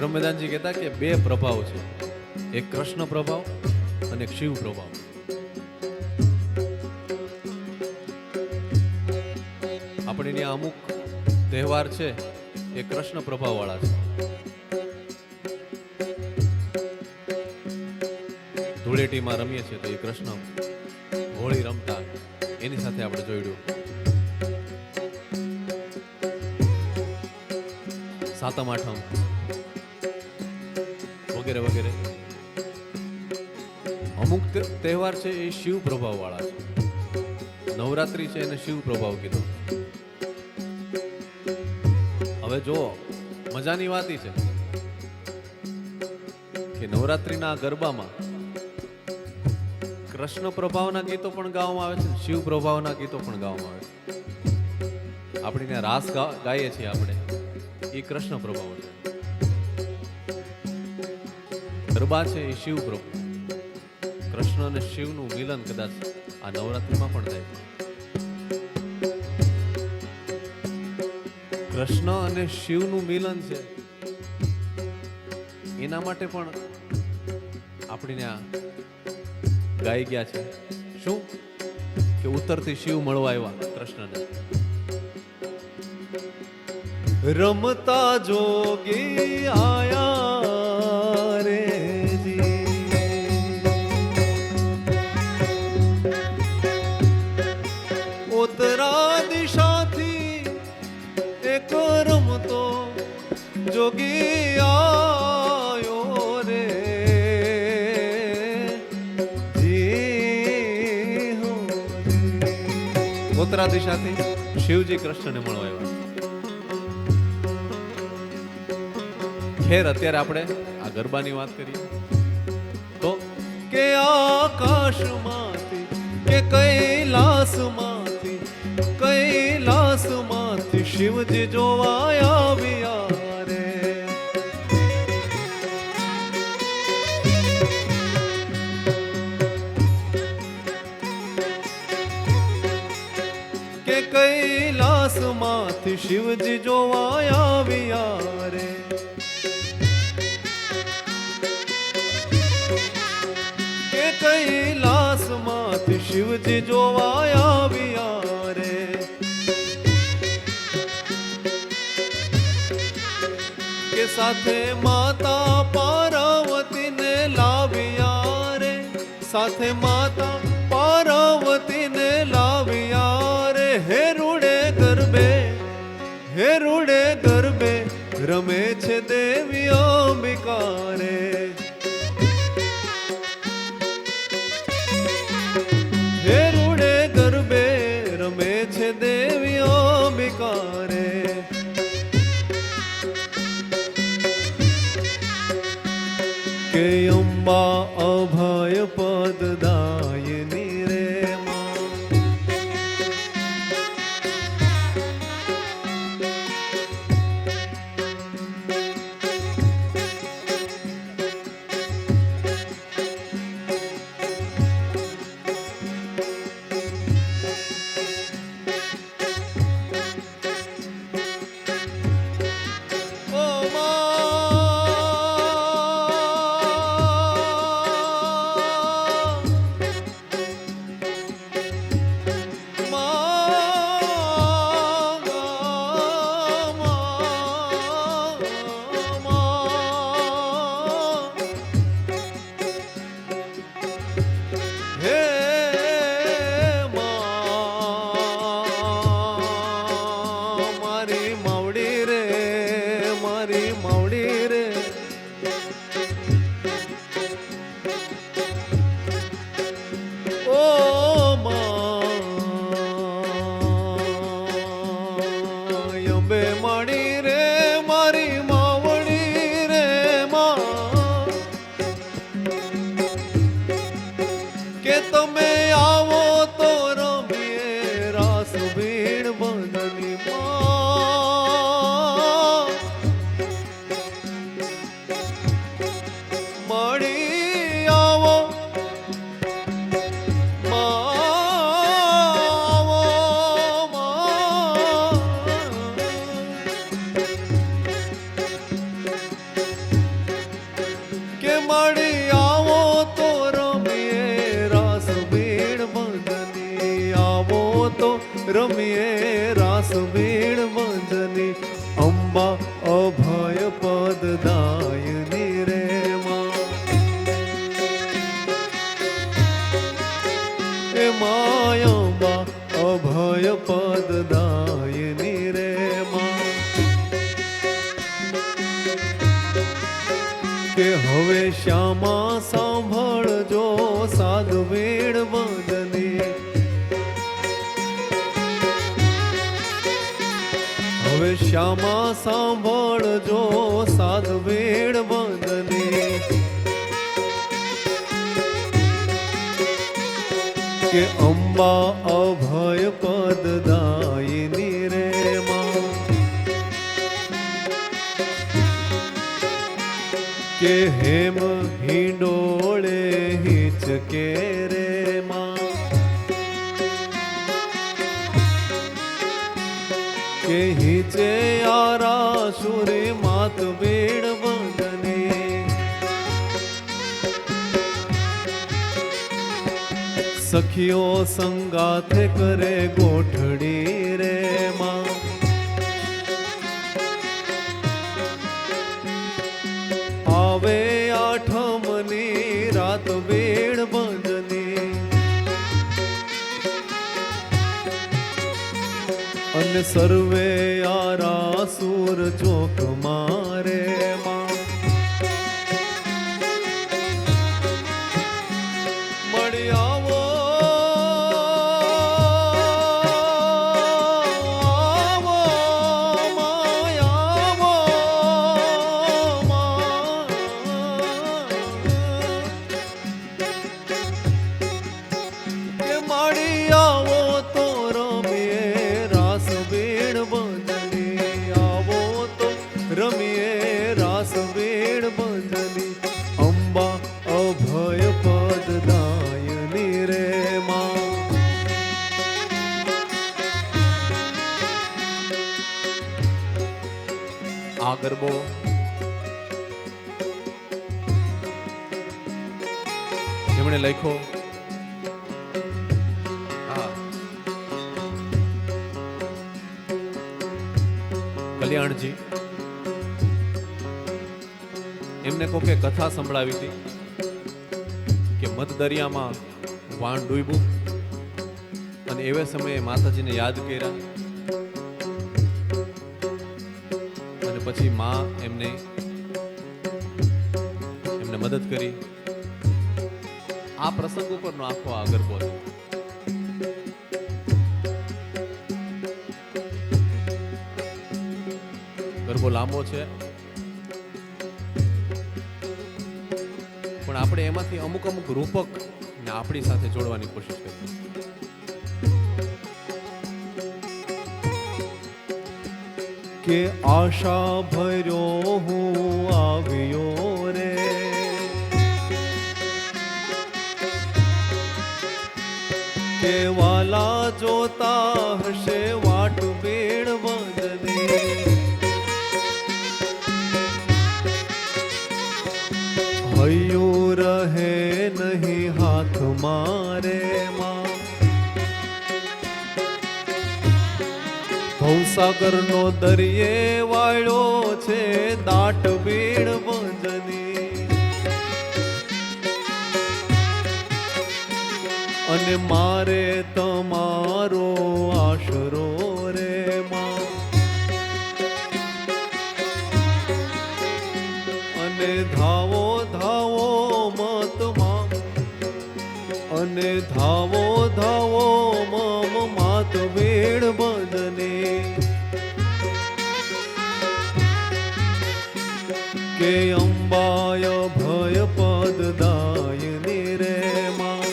[SPEAKER 2] બ્રહ્મદાનજી કહેતા કે બે પ્રભાવ છે, એક કૃષ્ણ પ્રભાવ અને એક શિવ પ્રભાવ. આપણે ત્યાં અમુક તહેવાર છે એ કૃષ્ણ પ્રભાવ વાળા છે. ધૂળેટીમાં રમીએ છીએ તો એ કૃષ્ણ, હોળી રમતા એની સાથે આપણે જોડ્યું. સાતમ આઠમ વગેરે વગેરે. અમુક તહેવાર છે એ શિવ પ્રભાવ વાળા છે. નવરાત્રી છે એને શિવ પ્રભાવ કીધો. હવે જો મજાની વાત ઈ છે કે નવરાત્રીના ગરબામાં કૃષ્ણ પ્રભાવના ગીતો પણ ગાવામાં આવે છે, શિવ પ્રભાવના ગીતો પણ ગાવામાં આવે છે. આપણે ત્યાં રાસ ગાઈએ છીએ આપણે, એ કૃષ્ણ પ્રભાવ છે. ગરબા છે એ શિવ પ્રભાવ. કૃષ્ણ અને શિવનું મિલન કદાચ આ નવરાત્રીમાં પણ થાય છે. કૃષ્ણ અને શિવનું મિલન છે એના માટે પણ આપણે ત્યાં ગાઈ ગયા છે. શું કે ઉત્તરથી શિવ મળવા આવ્યા કૃષ્ણને. રમતા જોગી આયા રે જી, ઉત્તરા દિશાથી એક રમતો જોગી આયો રે જી હો. ઉત્તરા દિશાથી શિવજી કૃષ્ણને મળવા આવ્યા. ખેર અત્યારે આપણે આ ગરબાની વાત કરીએ તો કે આકાશમાંથી કે કૈલાસમાંથી શિવજી જોવા આવ્યા રે. કે કૈલાસમાંથી શિવજી જોવા આવ્યા રે. કૈલાસમાંથી શિવજી જોવા આવ્યા રે. કે સાથે માતા પાર્વતીને લાવ્યા રે, સાથે માતા પાર્વતીને લાવ્યા રે. હે રૂડે ગરબે રમે છે દેવી અંબિકા રે. રમે છે દેવી અંબિકા રે. કે અંબા અભય પદ દાયની રે માં. રમીએ રાસ વીણ બંધની અંબા અભય પદ દાયની રે માં એ માય અંબા અભય પદ દાયની રે માં કે હવે શ્યામા સાંભળજો સાધુ વીણ બંધની હવે શ્યામા સાંભળજો સાધુ વીણ બંધની કે અંબા અભય પદ દાયની રે માં કે હેમ હિંડોળે હિચકે રે માં કે હિચે આરા સુરે માત વીણ બંધની સખીઓ સંગાથે કરે ગોઠડી રે માં આવે આઠમની રાત વીણ બંધની અને સર્વે આરા સુર ચોક મારે માં મળી આવો આવો માય આવો કે મળી આવો તો રમીએ રાસ વીણ બંધની આવો તો રમીએ રાસ વીણ બંધની અંબા અભય પદ દાયની રે માં આ ગરબો જેમણે લખ્યો કલ્યાણજી એમને કોકે કથા સંભળાવી હતી કે મધ દરિયામાં વાણ ડૂબ્યું અને એવે સમયે માતાજીને યાદ કર્યા અને પછી માં એમને મદદ કરી. આ પ્રસંગ ઉપરનો આખો આ ગરબો છે. ગરબો લાંબો છે પણ આપણે એમાંથી અમુક રૂપક ને આપણી સાથે જોડવાની કોશિશ કરીએ. કે આશા ભર્યો હું આવ્યો રે, કે વાલા જોતા હશે વાટ બેડ બંધને, હૈયું રહે નહીં હાથ મારે માં, ભવસાગર નો દરિયે વાળ્યો છે દાટ બેડ બંધની, અને મારે તમારો આશરો રે માં, અને ધાવો ધાવો મત માં, અને ધાવો ધાવો મમ માત વેડ બંધને, કે અંબાય ભય પદ દાયની રે માં,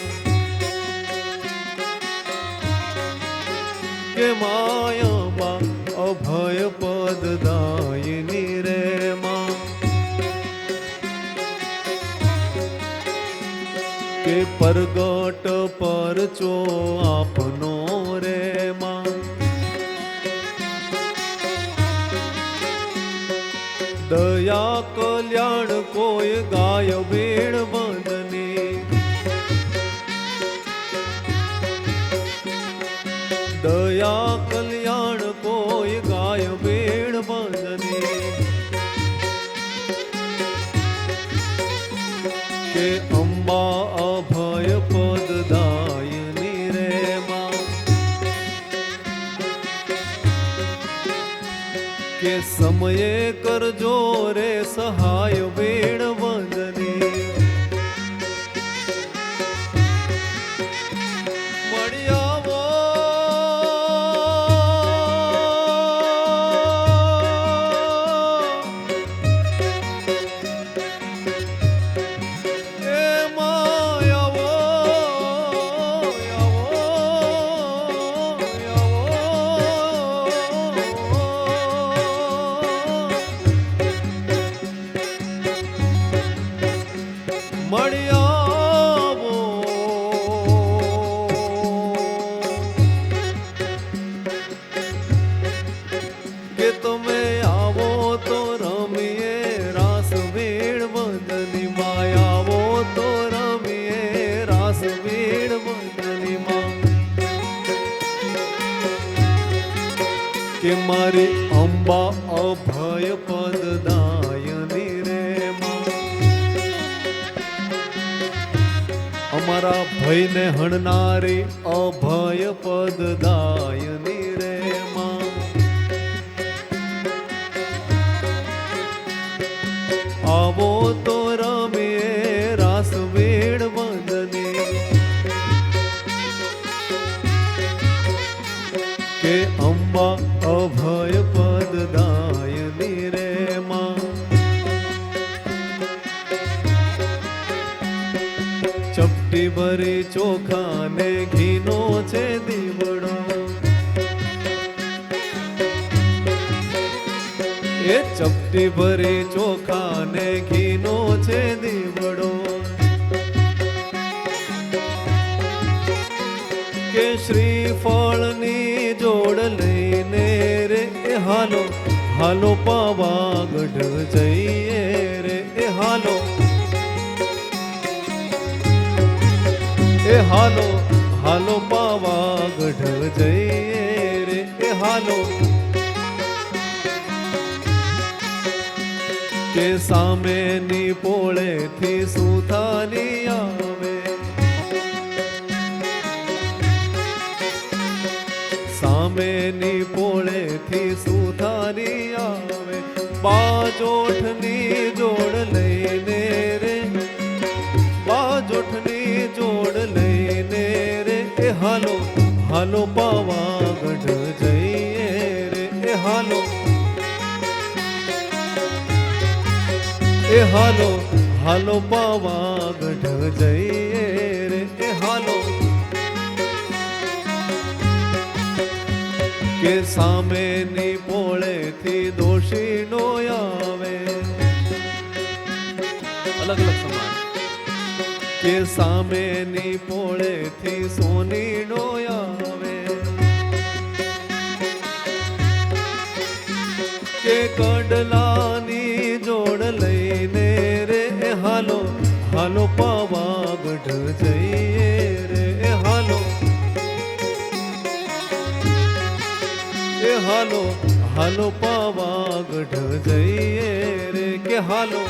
[SPEAKER 2] કે માયા અભય પદ દાયની રે માં, કે પરગટ પરચો આપનો રે માં, દયા કલ્યાણ કોઈ ગાય વેણ બંધની, દયા કલ્યાણ કોઈ ગાય વેણ બંધની કે અંબા અભય પદદાયની રે માં કે સમયે કરજો રે સહાય વેણ બંધની મળી આવો મળી આવો કે તમે આવો તો રમીએ રાસ વેણ બંધની માં આવો તો રમીએ રાસ વેણ બંધની માં કે મારી અંબા અભય પદદાયની રે માં અમારા ભયને હણનારી અભય પદદાયની રે માં આવો તો રમીએ રાસ વેણ બંધની કે અંબા અભય પદદાયની રે માં ચપટી ભરી ચોખા ને ઘીનો છે દીવડો એ ચપટી ભરી ચોખા ને ઘીનો છે દીવડો કે શ્રીફળની જોડ લઈને રે હાલો હાલો પાવાગઢ જઈએ રે હાલો હાલો હાલો પાવાગઢ જઈએ રે હાલો કે સામેની પોળેથી સુથાની આવે સામેની પોળેથી સુથાની આવે બાજોઠની જોડ લઈને રે બાજોઠની જોડ લઈને રે હાલો હાલો પાવાગઢ જઈએ રે હાલો હાલો હાલો પાવાગઢ જઈએ રે હાલો કે સામેની પોળેથી દોષી નો આવે અલગ અલગ સમાન કે સામેની પોળેથી સોની નો આવે કે કડલાની જોડ લઈને રે હાલો હાલો પાવાગઢ જઈએ રે હાલો હાલો હાલો પાવાગઢ જઈએ રે કે હાલો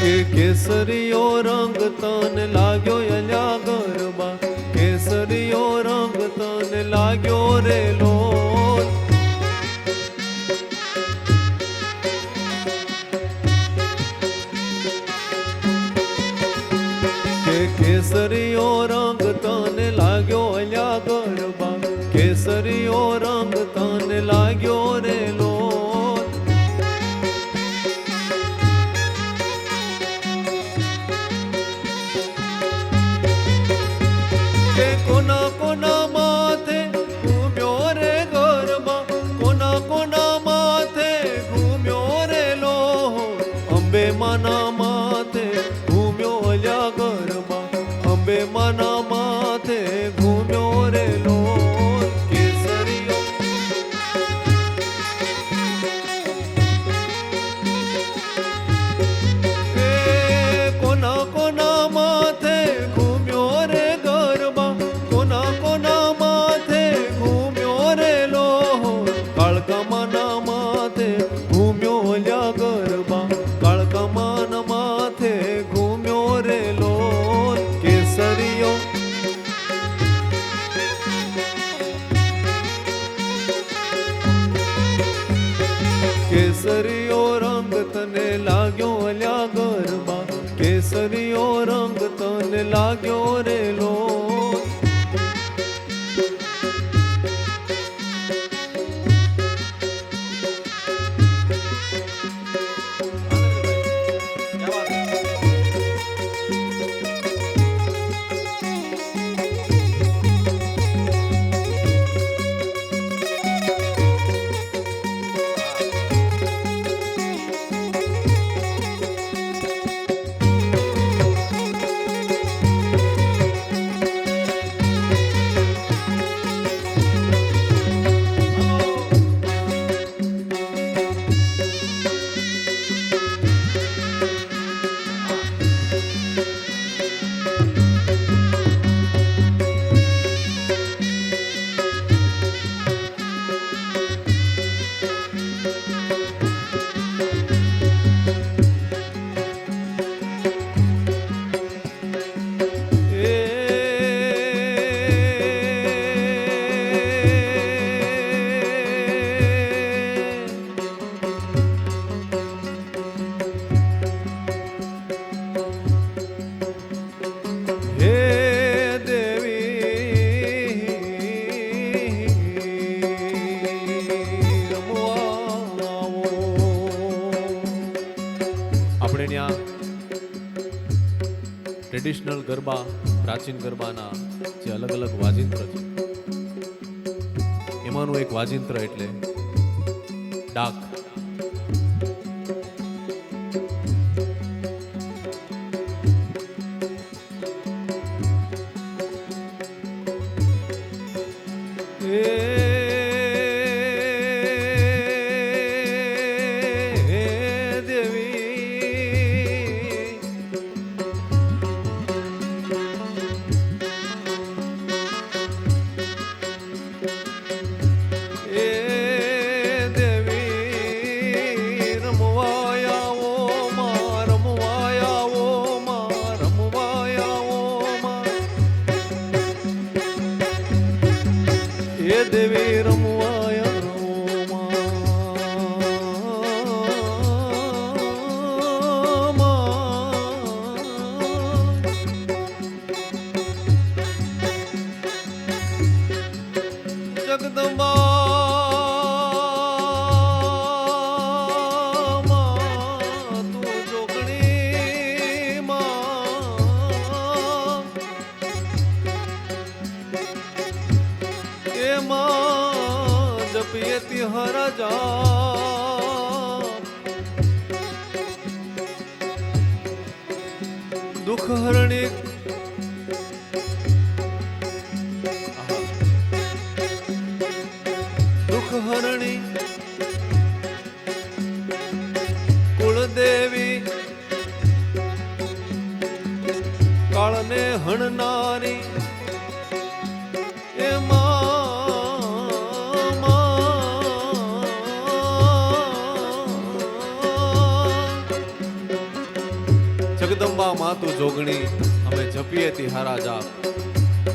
[SPEAKER 2] કે કેસરીયો રંગ તને લાગ્યો અલ્યા ગરબા કેસરીયો રંગ તને લાગ્યો રે લોલ કે કેસરીયો રંગ તને લાગ્યો અલ્યા ગરબા કેસરીયો રંગ તને લાગ્યો રે લોલ કે કોના કોના માથે ઘૂમ્યો રે ગરબા કોના કોના માથે ઘૂમ્યો રે લોહો અંબે માના માથે ઘૂમ્યો અલ્યા ગરબા અંબે માના માથે ઘૂમ્યો રે લોલ કેસરીયો કોના કોના માથે ઘૂમ્યો રે ગરબા વાગ્યો રે લો. ટ્રેડિશનલ ગરબા, પ્રાચીન ગરબાના જે અલગ અલગ વાજિંત્ર છે એમાંનું એક વાજિંત્ર એટલે ડાક. દેવી રમવાયા જગદંબા તું જોગણી એમાં જપીએ તિહારા જા દુઃખ હરણી દુઃખ હરણી કુળદેવી કાળને હણનારી જગદંબા માતુ જોગણી અમે જપીએ તિહારા જાપ.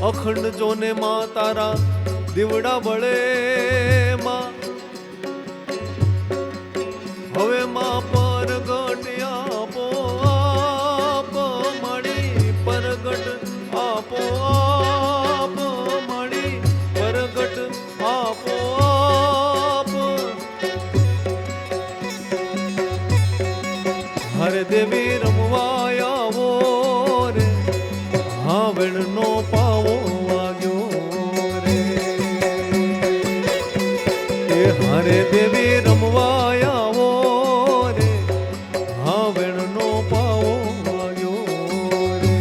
[SPEAKER 2] અખંડ જોને માં તારા દીવડા બળે માં હવે માં પરગટ આપો આપ મળી પરગટ આપો આપ મળી પરગટ આપો આપ. હરે દેવી રમવાયા રે હાવણ નો પાવો વાગ્યો રે એ હરે દેવી રમવાયા રે હાવણ નો પાવો વાગ્યો રે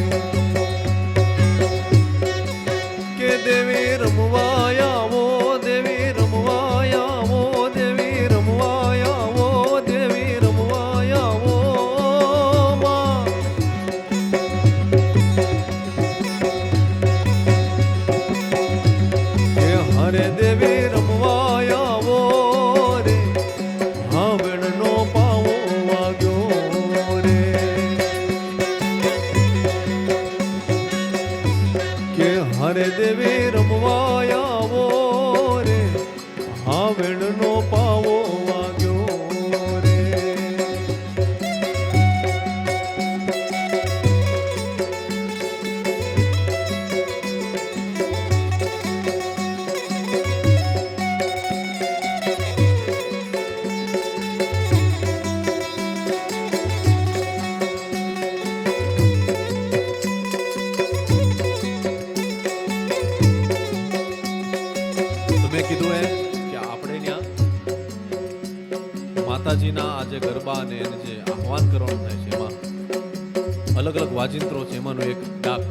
[SPEAKER 2] કે દેવી રમવાયા દેવી રમવાયા દેવી રમવાયા દેવી રમવાયા હરે દેવી રમવાયા રે હાવણ નો પાવો વાગ્યો રે કે હરે દેવી રમવાયા રે હાવણ નો પાવો વાગ્યો રે. કીધું એમ કે આપણે ત્યાં માતાજીના આ જે ગરબા અને એને જે આહવાન કરવાનું થાય છે એમાં અલગ અલગ વાજિંત્રો છે, એમાંનું એક ડાક.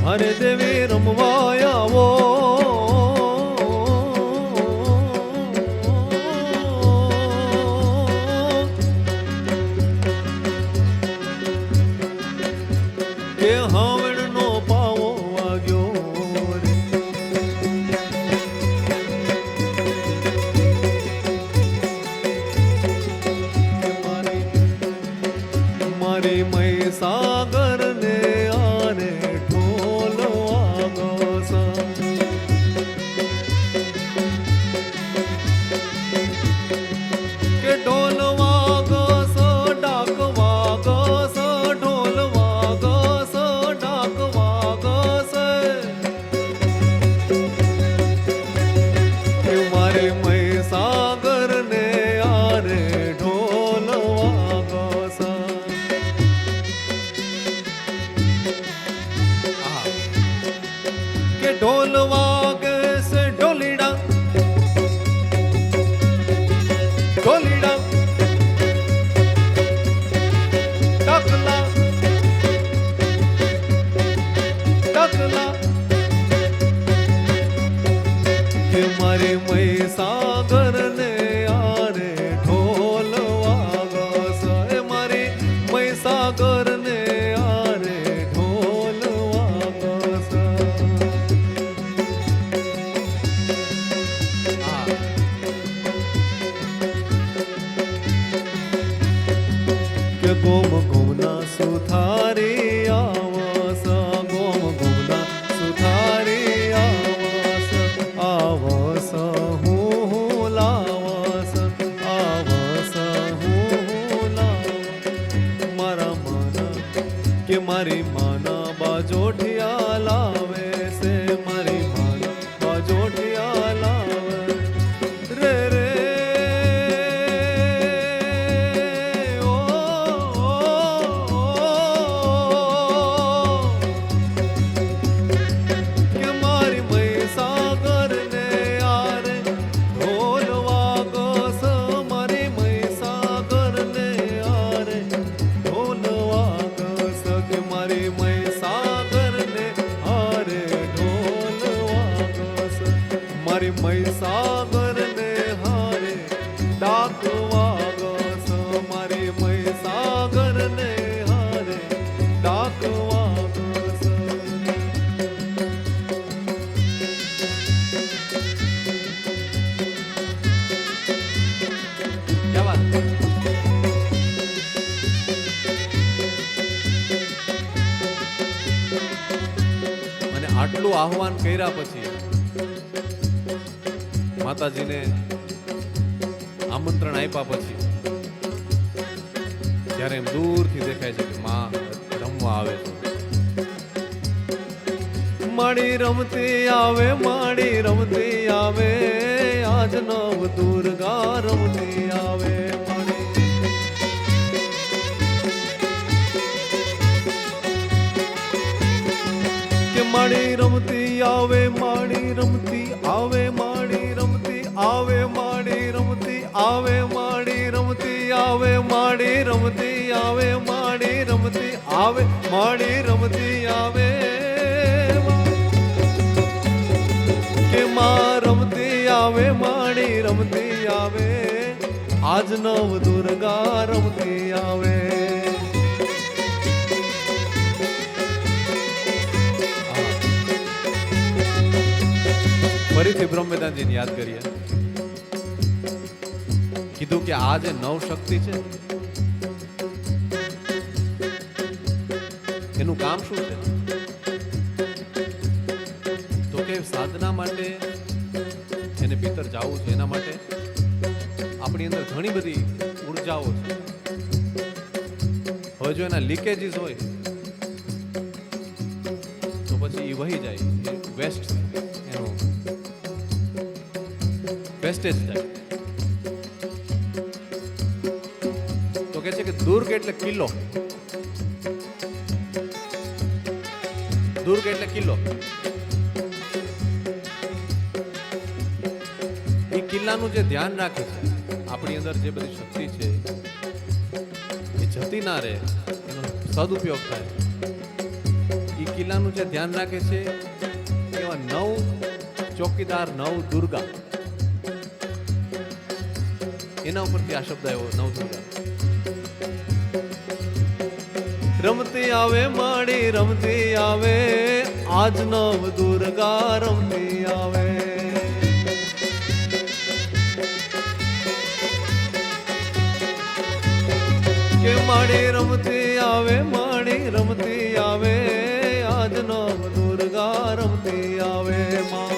[SPEAKER 2] હરે દેવી રમવા આવો, કે હાવણનો પાવો વાગ્યો રે. મારી મહીસાગર ને આને ઢોલ વાગે છે ઢોલીડા, ઢોલીડા ટકલા ટકલા, કે મારી મહીસાગર ને આરે ઢોલ વાગસ, એ મારી મહીસાગર ને આરે ઢોલ વાગસ. ગોમ ગોમના સુથારી આવસ, ગોમ ગોમના સુથારી આવસ, આવસ હું લાવસ, આવસ હું લાવસ. મારા માના કે મારી માના બાજોઠિયા લાવે છે, મારી માના બાજોઠિયા લાવે રે રે. મારી મહીસાગર ને હારે ડાક વાગસ, મારી મહીસાગર ને હારે ડાક વાગસ. ક્યા વાત. અને આટલું આહવાન કર્યા પછી માતાજીને આમંત્રણ આપ્યા પછી જ્યારે એમ દૂરથી દેખાય છે કે માં રમવા આવે છે. માડી રમતી આવે, માડી રમતી આવે, આજ નવ દુર્ગા રમતી આવે. કે માડી રમતી આવે, માડી રમતી આવે, માડી રમતી આવે, માડી રમતી આવે, માડી રમતી આવે, માડી રમતી આવે, માડી રમતી આવે, માડી રમતી આવે. કે માં રમતી આવે, માડી રમતી આવે, આજ નવ દુર્ગા રમતી આવે. ફરીથી બ્રહ્મવેદાંતજીને યાદ કરીએ. કીધું કે આ જે નવ શક્તિ છે એનું કામ શું છે? જવું છે એના માટે આપણી અંદર ઘણી બધી ઉર્જાઓ છે. હવે જો એના લીકેજીસ હોય તો પછી એ વહી જાય, વેસ્ટ, એનો વેસ્ટેજ થાય. તો કે છે કે દુર્ગ એટલે કિલ્લો, દુર્ગ એટલે કિલ્લો. એ કિલ્લાનું જે ધ્યાન રાખે છે, આપણી અંદર જે બધી શક્તિ છે એ જતી ના રહે, એનો સદુપયોગ થાય. એ કિલ્લાનું જે ધ્યાન રાખે છે એવા 9 ચોકીદાર, 9 દુર્ગા, એના ઉપરથી આ શબ્દ આવ્યો, 9 દુર્ગા. રમતી આવે માડી રમતી આવે, આજ 9 દુર્ગા રમતી આવે. કે માડી રમતી આવે, માડી રમતી આવે, આજ 9 દુર્ગા રમતી આવે. માં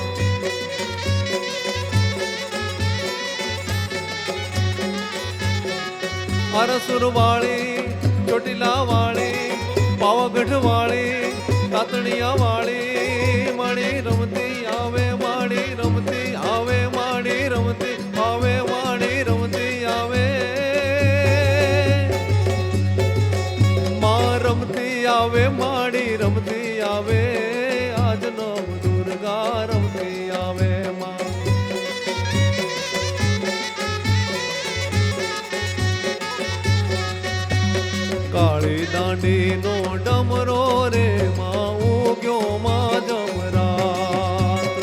[SPEAKER 2] અરસુર વાળી, ચોટીલા વાળી, પાવાગઢ વાળી, તાતણિયા વાળી, માડી રમતી આવે, માડી રમતી આવે, માડી રમતી આવે, માડી રમતી આવે. માં રમતી આવે, માડી રમતી આવે, આજ 9 દુર્ગા રમતી આવે. માં કાળી દાંડી નો ડમરો રે, માં ઉગ્યો માં જમરાત.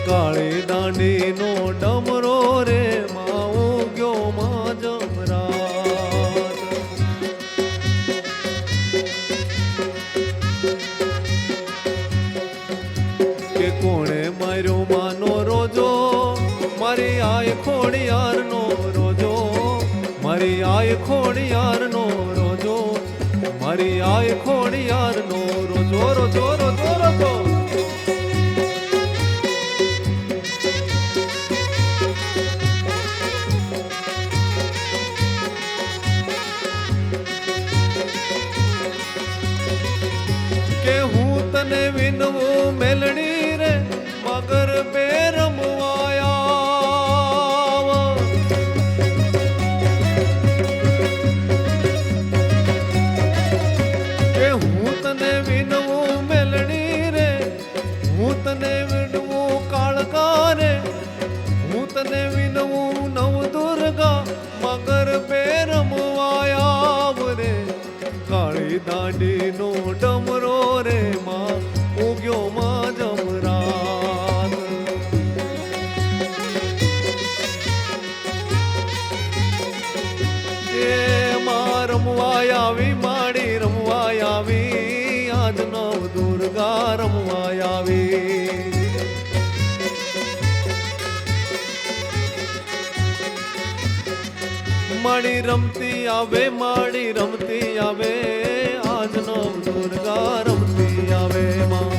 [SPEAKER 2] કાળી દાંડી નો ડમરો રે, માં ઉગ્યો માં જમરાત. કે કોણે માર્યો માનો રોજો, મારી આય ખોડિયાર નો રોજો, મારી આય ખોડિયાર નો રોજો, મારી આય ખોડિયાર નો રોજો, રોજો રોજો રોજો. કે હું તને વિનવું મેલડી રે, મગર બે રમવાયા. કે હું તને વિનવું મેલડી રે, હું તને વિનવું કાળકા રે, હું તને વિનવું 9 દુર્ગા, મગર બે રમવાયા રે. કાળી દાંડી નો ડમરો રે, માં ઉગ્યો માં જમરાત. એ માં રમવા આવી, માડી રમવા આવી, આજ 9 દુર્ગા રમવા આવી. માડી રમતી આવે, માડી રમતી આવે, આજ 9 દુર્ગા રમતી આવે. માં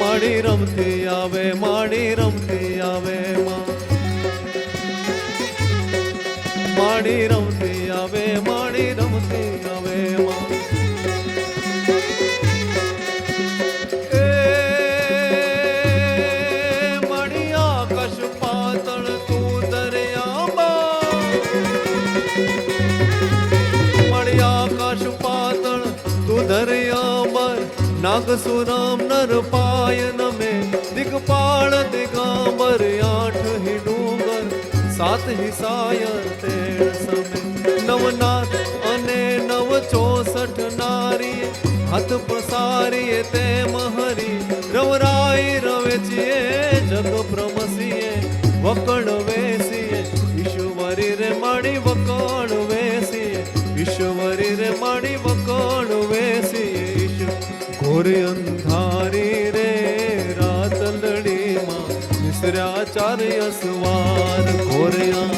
[SPEAKER 2] માડી રમતી આવે, માડી રમતી આવે. માં માડી રમતી આવે, માડી રમતી આવે. માં દરિયામાં નાગસુરામ નર પાયન મેં, દિગપાળ દિગાંબર 8 હી ડુંગર, 7 હી સાયર 13 સમે. નવનાથ અને 964 નારી, હાથ પ્રસારીએ તેમ હરી. રવરાઈ રવેચીએ જગ પ્રમસીએ, વકડ વેસીએ, ઈશ્વરી રે માડી વકડ વેસીએ, ઈશ્વરી રે માડી વકડ વેસીએ. ઘોર અંધારી રે રાત લડીમાં, મિશ્રાચાર્ય સવાર ઘોરયા.